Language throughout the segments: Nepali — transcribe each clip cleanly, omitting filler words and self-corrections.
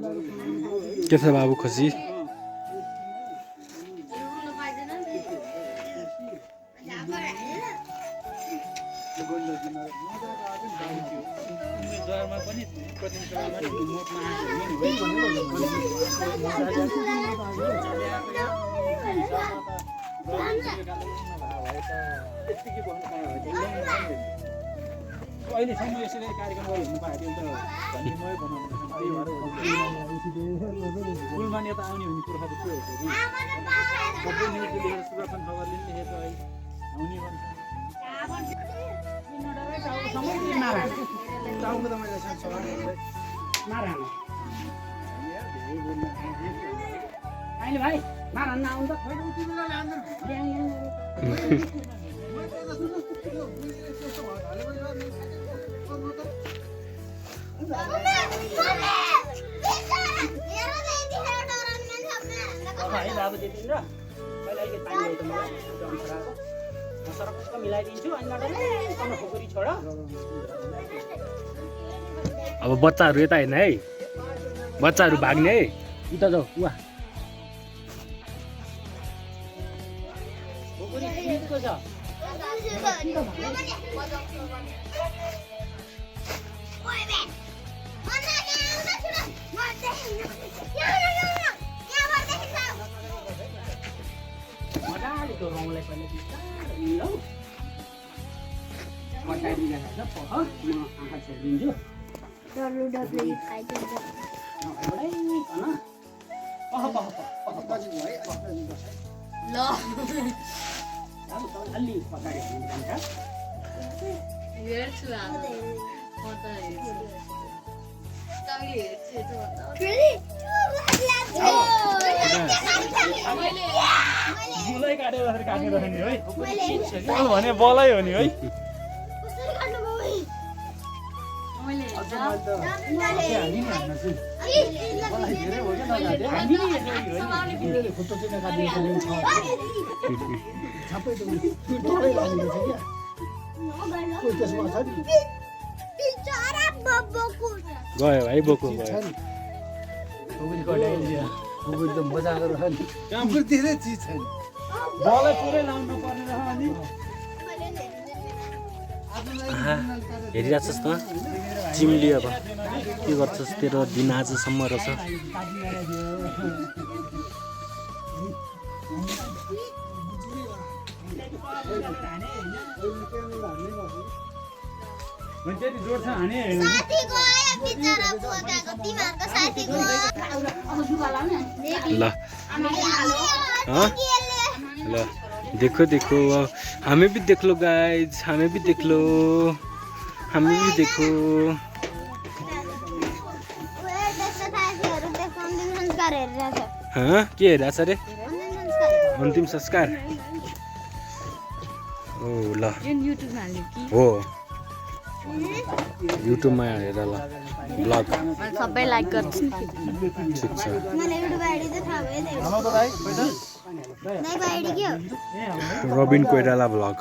के छ बाबु खुसी? अहिलेसम्म यसरी कार्यक्रम गरिहिँड्नु पाएको थियो नि त भन्ने बनाउनु स्कुलमा नेता आउने हुने कुरो त के हो कि सबै न्युजले लेखेर सुदर्शन खबरले पनि लेखेको है आउने भन्छ अहिले भाइ मारन आउनु त अब बच्चाहरू यता हेर्ने है, बच्चाहरू भाग्ने है, उता जाऊ उहाँ। भने बलै हो नि है गयो भाइ बोको गयो। बलै पुरै लाउनु पर्ने रह अनि हेरिरहेछस् त चिम्ली, अब के गर्छस्? तेरो दिन आजसम्म रहेछ। ल ल देखो देखो, हमें भी देख लो गाइज, हमें भी देख लो, हमें भी देखो। हाँ के हेरिरहेछ रे? अन्तिम संस्कार ओ ल हो युट्युबमा हेर ल ब्लग सबै लाइक गर्छ। ठिक छ। रबिन कोइराला ब्लग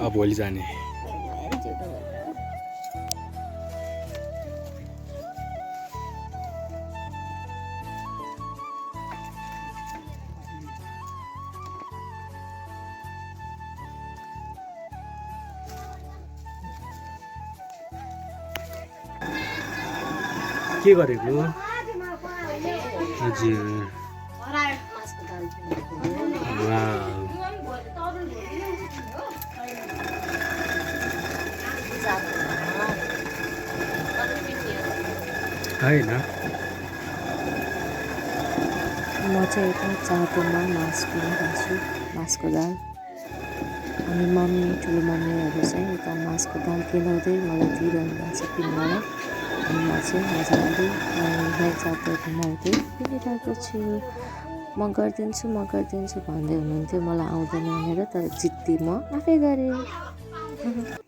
हो भोलि जाने। के गरेको? हजुर होइन म चाहिँ यता चाटोमा मासु खान्छु, मासुको दाल। अनि मम्मी ठुलो मम्मीहरू चाहिँ यता मासुको दाल केलाउँदै मलाई दिइरहनु भएको छ किन्नलाई। अनि म चाहिँ मजाले गाई चाटो घुमाउँदै पिलिरहेको छु। म गरिदिन्छु भन्दै हुनुहुन्थ्यो, मलाई आउँदैन भनेर, तर जित्ती म आफै गरेँ।